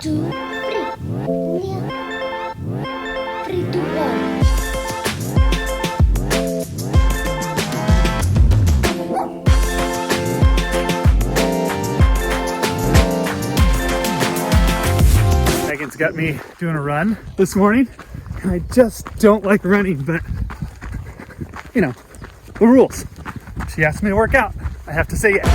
2, 3, 2, 1. Megan's got me doing a run this morning, and I just don't like running, but you know, the rules. She asked me to work out. I have to say yes.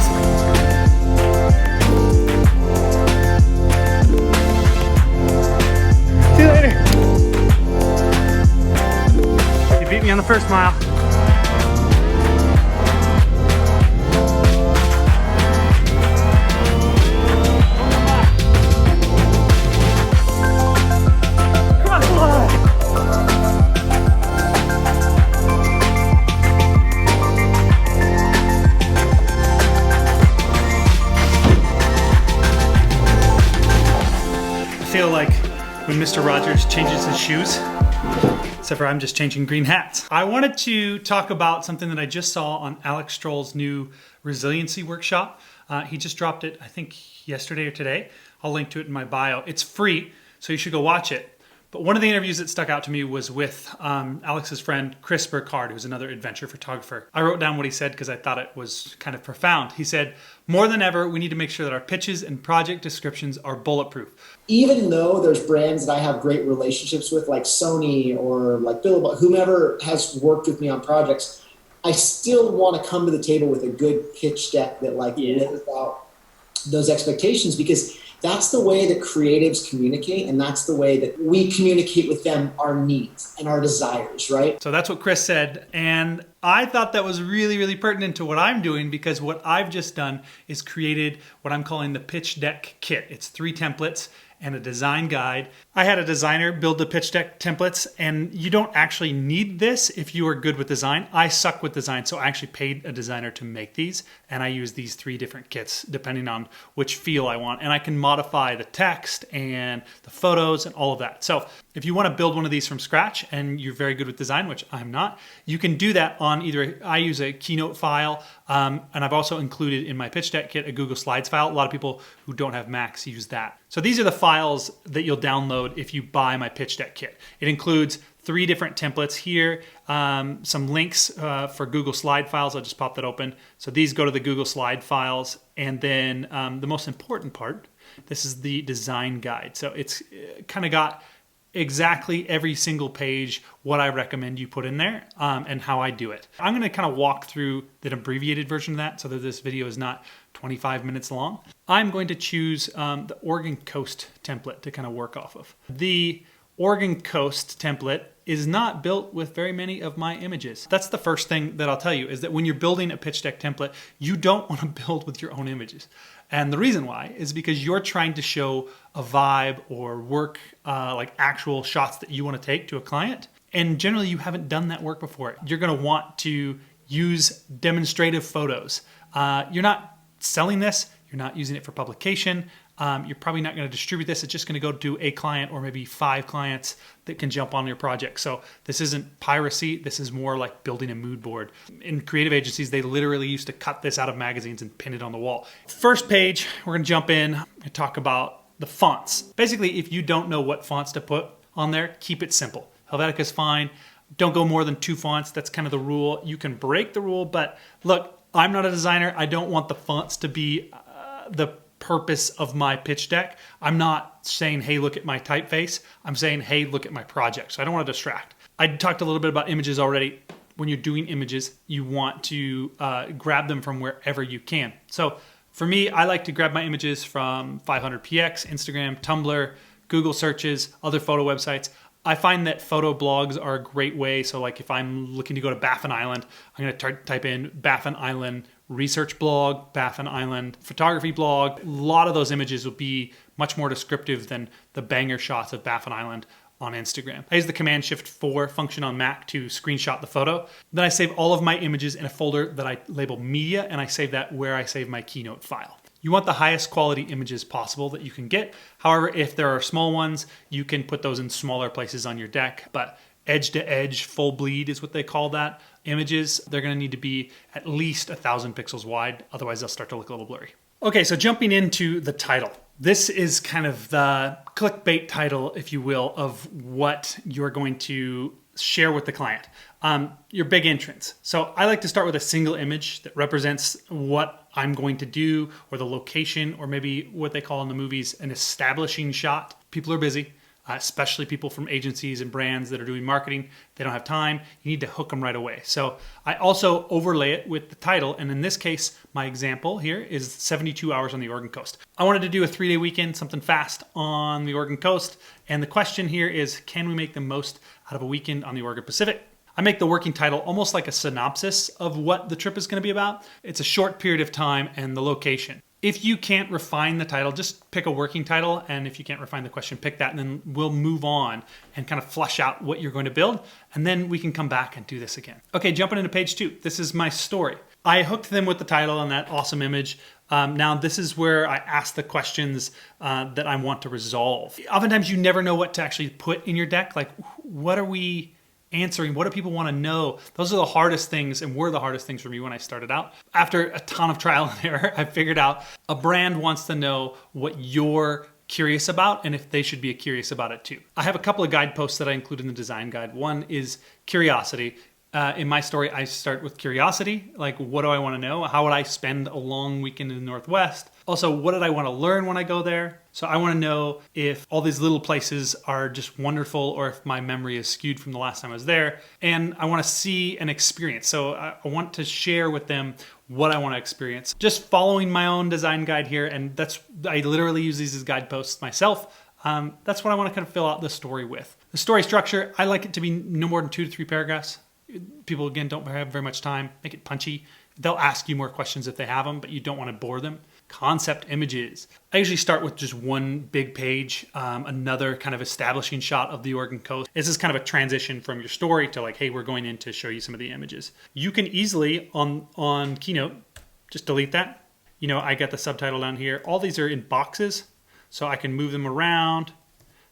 See you later. You beat me on the first mile. I feel like when Mr. Rogers changes his shoes, except for I'm just changing green hats. I wanted to talk about something that I just saw on Alex Strohl's new resiliency workshop. He just dropped it, I think yesterday or today. I'll link to it in my bio. It's free, so you should go watch it. But one of the interviews that stuck out to me was with Alex's friend, Chris Burkard, who's another adventure photographer. I wrote down what he said because I thought it was kind of profound. He said, more than ever, we need to make sure that our pitches and project descriptions are bulletproof. Even though there's brands that I have great relationships with, like Sony or like Billabong, whomever has worked with me on projects, I still want to come to the table with a good pitch deck that lives out those expectations, because that's the way that creatives communicate, and that's the way that we communicate with them our needs and our desires, right? So that's what Chris said, and I thought that was really, really pertinent to what I'm doing, because what I've just done is created what I'm calling the pitch deck kit. It's 3 templates and a design guide. I had a designer build the pitch deck templates, and you don't actually need this if you are good with design. I suck with design, so I actually paid a designer to make these, and I use these 3 different kits depending on which feel I want, and I can modify the text and the photos and all of that. So if you want to build one of these from scratch and you're very good with design, which I'm not, you can do that on either, I use a Keynote file, and I've also included in my pitch deck kit a Google Slides file. A lot of people who don't have Macs use that. So these are the files that you'll download if you buy my pitch deck kit. It includes 3 different templates here, some links for Google Slide files. I'll just pop that open. So these go to the Google Slide files, and then the most important part, this is the design guide. So it's kind of got exactly every single page what I recommend you put in there, and how I do it. I'm going to kind of walk through the abbreviated version of that so that this video is not 25 minutes long. I'm going to choose the Oregon Coast template to kind of work off of. The Oregon Coast template is not built with very many of my images. That's the first thing that I'll tell you, is that when you're building a pitch deck template, you don't want to build with your own images. And the reason why is because you're trying to show a vibe or work like actual shots that you want to take to a client. And generally you haven't done that work before. You're going to want to use demonstrative photos. You're not selling this. You're not using it for publication. You're probably not going to distribute this. It's just going to go to a client or maybe 5 clients that can jump on your project. So this isn't piracy. This is more like building a mood board. In creative agencies, they literally used to cut this out of magazines and pin it on the wall. First page, we're going to jump in and talk about the fonts. Basically, if you don't know what fonts to put on there, keep it simple. Helvetica's fine. Don't go more than 2 fonts. That's kind of the rule. You can break the rule, but look, I'm not a designer. I don't want the fonts to be the purpose of my pitch deck. I'm not saying, hey, look at my typeface. I'm saying, hey, look at my project. So I don't want to distract. I talked a little bit about images already. When you're doing images, you want to grab them from wherever you can. So for me, I like to grab my images from 500px, Instagram, Tumblr, Google searches, other photo websites. I find that photo blogs are a great way. So like if I'm looking to go to Baffin Island, I'm going to type in Baffin Island research blog, Baffin Island photography blog. A lot of those images will be much more descriptive than the banger shots of Baffin Island on Instagram. I use the Command Shift 4 function on Mac to screenshot the photo. Then I save all of my images in a folder that I label media, and I save that where I save my Keynote file. You want the highest quality images possible that you can get. However, if there are small ones, you can put those in smaller places on your deck. But edge to edge, full bleed is what they call that. Images, they're gonna need to be at least 1,000 pixels wide. Otherwise they'll start to look a little blurry. Okay, so jumping into the title. This is kind of the clickbait title, if you will, of what you're going to share with the client. Your big entrance. So I like to start with a single image that represents what I'm going to do, or the location, or maybe what they call in the movies an establishing shot. People are busy, especially people from agencies and brands that are doing marketing. They don't have time. You need to hook them right away. So I also overlay it with the title. And in this case, my example here is 72 hours on the Oregon coast. I wanted to do a 3-day weekend, something fast on the Oregon coast. And the question here is, can we make the most out of a weekend on the Oregon Pacific? I make the working title almost like a synopsis of what the trip is going to be about. It's a short period of time and the location. If you can't refine the title, just pick a working title. And if you can't refine the question, pick that. And then we'll move on and kind of flush out what you're going to build. And then we can come back and do this again. Okay, jumping into page 2. This is my story. I hooked them with the title and that awesome image. Now this is where I ask the questions that I want to resolve. Oftentimes you never know what to actually put in your deck. Like, what are we answering? What do people want to know? Those are the hardest things, and were the hardest things for me when I started out. After a ton of trial and error, I figured out a brand wants to know what you're curious about and if they should be curious about it too. I have a couple of guideposts that I include in the design guide. One is curiosity. In my story, I start with curiosity. Like, what do I want to know? How would I spend a long weekend in the Northwest? Also, what did I want to learn when I go there? So I want to know if all these little places are just wonderful or if my memory is skewed from the last time I was there. And I want to see an experience. So I want to share with them what I want to experience. Just following my own design guide here. And I literally use these as guideposts myself. That's what I want to kind of fill out the story with. The story structure, I like it to be no more than 2 to 3 paragraphs. People, again, don't have very much time. Make it punchy. They'll ask you more questions if they have them, but you don't want to bore them. Concept images. I usually start with just one big page, another kind of establishing shot of the Oregon coast. This is kind of a transition from your story to like, hey, we're going in to show you some of the images. You can easily, on Keynote, just delete that. You know, I got the subtitle down here. All these are in boxes, so I can move them around.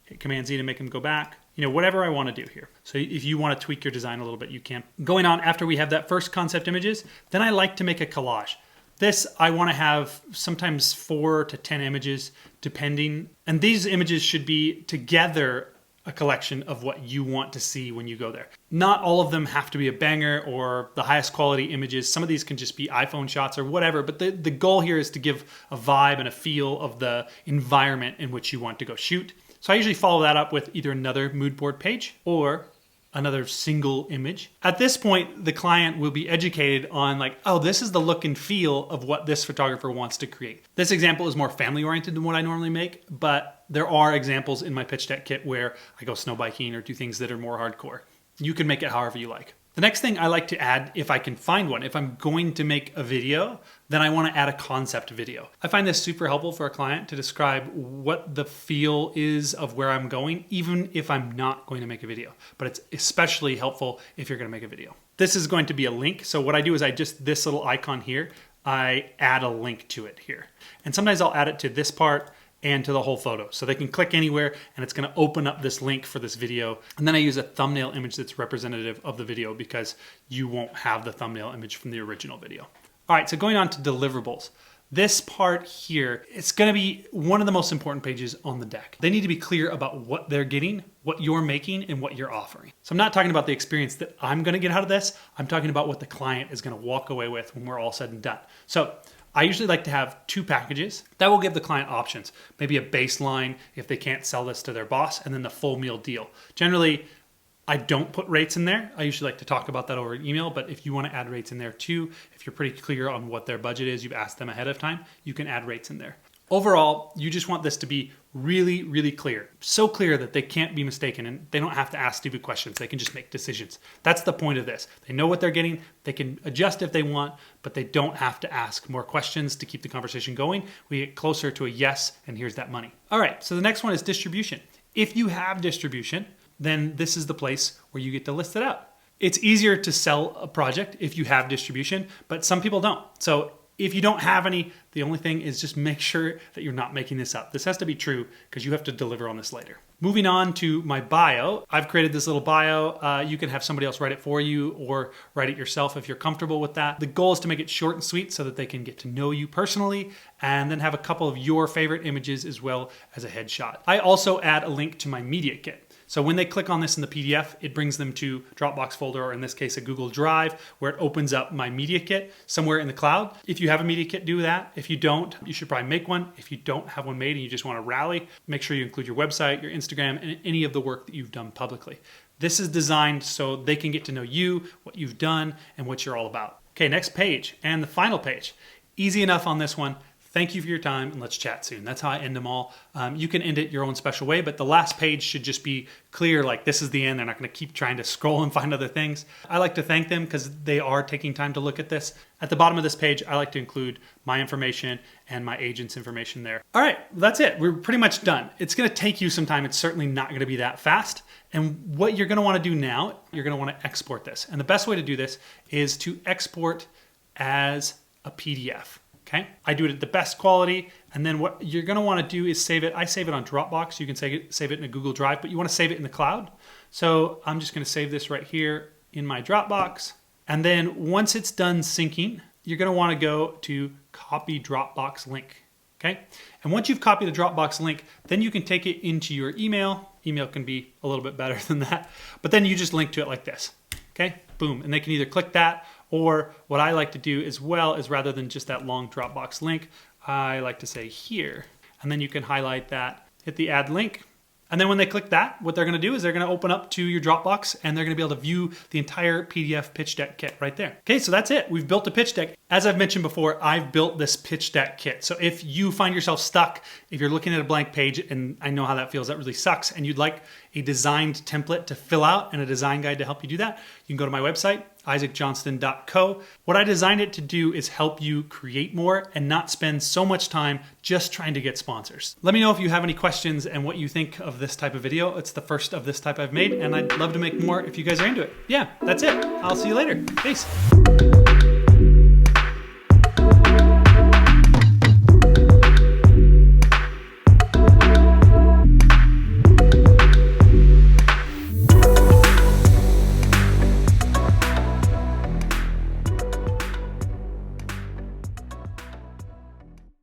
Hit Command-Z to make them go back. You know, whatever I want to do here. So if you want to tweak your design a little bit, you can. Going on, after we have that first concept images, then I like to make a collage. This, I want to have sometimes 4 to 10 images, depending. And these images should be together a collection of what you want to see when you go there. Not all of them have to be a banger or the highest quality images. Some of these can just be iPhone shots or whatever. But the goal here is to give a vibe and a feel of the environment in which you want to go shoot. So I usually follow that up with either another mood board page or another single image. At this point, the client will be educated on like, oh, this is the look and feel of what this photographer wants to create. This example is more family oriented than what I normally make, but there are examples in my pitch deck kit where I go snow biking or do things that are more hardcore. You can make it however you like. The next thing I like to add, if I can find one, if I'm going to make a video, then I want to add a concept video. I find this super helpful for a client to describe what the feel is of where I'm going, even if I'm not going to make a video. But it's especially helpful if you're going to make a video. This is going to be a link. So what I do is this little icon here, I add a link to it here. And sometimes I'll add it to this part and to the whole photo. So they can click anywhere and it's gonna open up this link for this video. And then I use a thumbnail image that's representative of the video because you won't have the thumbnail image from the original video. All right, so going on to deliverables. This part here, it's gonna be one of the most important pages on the deck. They need to be clear about what they're getting, what you're making, and what you're offering. So I'm not talking about the experience that I'm gonna get out of this. I'm talking about what the client is gonna walk away with when we're all said and done. So I usually like to have 2 packages. That will give the client options. Maybe a baseline if they can't sell this to their boss, and then the full meal deal. Generally, I don't put rates in there. I usually like to talk about that over email, but if you want to add rates in there too, if you're pretty clear on what their budget is, you've asked them ahead of time, you can add rates in there. Overall, you just want this to be really, really clear. So clear that they can't be mistaken and they don't have to ask stupid questions. They can just make decisions. That's the point of this. They know what they're getting. They can adjust if they want, but they don't have to ask more questions to keep the conversation going. We get closer to a yes, and here's that money. All right, so the next one is distribution. If you have distribution, then this is the place where you get to list it out. It's easier to sell a project if you have distribution, but some people don't. So if you don't have any, The only thing is just make sure that you're not making this up. This has to be true because you have to deliver on this later. Moving on to my bio. I've created this little bio. You can have somebody else write it for you or write it yourself if you're comfortable with that. The goal is to make it short and sweet so that they can get to know you personally and then have a couple of your favorite images as well as a headshot. I also add a link to my media kit. So when they click on this in the PDF, it brings them to Dropbox folder, or in this case, a Google Drive, where it opens up my media kit somewhere in the cloud. If you have a media kit, do that. If you don't, you should probably make one. If you don't have one made and you just want to rally, make sure you include your website, your Instagram, and any of the work that you've done publicly. This is designed so they can get to know you, what you've done, and what you're all about. Okay, next page, and the final page. Easy enough on this one. Thank you for your time, and let's chat soon. That's how I end them all. You can end it your own special way, but the last page should just be clear, like this is the end. They're not going to keep trying to scroll and find other things. I like to thank them because they are taking time to look at this. At the bottom of this page, I like to include my information and my agent's information there. All right, that's it. We're pretty much done. It's going to take you some time. It's certainly not going to be that fast. And what you're going to want to do now, you're going to want to export this. And the best way to do this is to export as a PDF. Okay, I do it at the best quality, and then what you're going to want to do is save it. I save it on Dropbox. You can save it in a Google Drive, but you want to save it in the cloud. So I'm just going to save this right here in my Dropbox. And then once it's done syncing, you're going to want to go to copy Dropbox link. Okay, and once you've copied the Dropbox link, then you can take it into your email. Email can be a little bit better than that, but then you just link to it like this. Okay, boom, and they can either click that, or what I like to do as well is rather than just that long Dropbox link, I like to say here, and then you can highlight that, hit the add link, and then when they click that, what they're going to do is they're going to open up to your Dropbox and they're going to be able to view the entire PDF pitch deck kit right there. Okay, so that's it. We've built a pitch deck. As I've mentioned before, I've built this pitch deck kit. So if you find yourself stuck, if you're looking at a blank page, and I know how that feels, that really sucks, and you'd like a designed template to fill out and a design guide to help you do that, you can go to my website, isaacjohnston.co. What I designed it to do is help you create more and not spend so much time just trying to get sponsors. Let me know if you have any questions and what you think of this type of video. It's the first of this type I've made, and I'd love to make more if you guys are into it. Yeah, that's it. I'll see you later. Peace.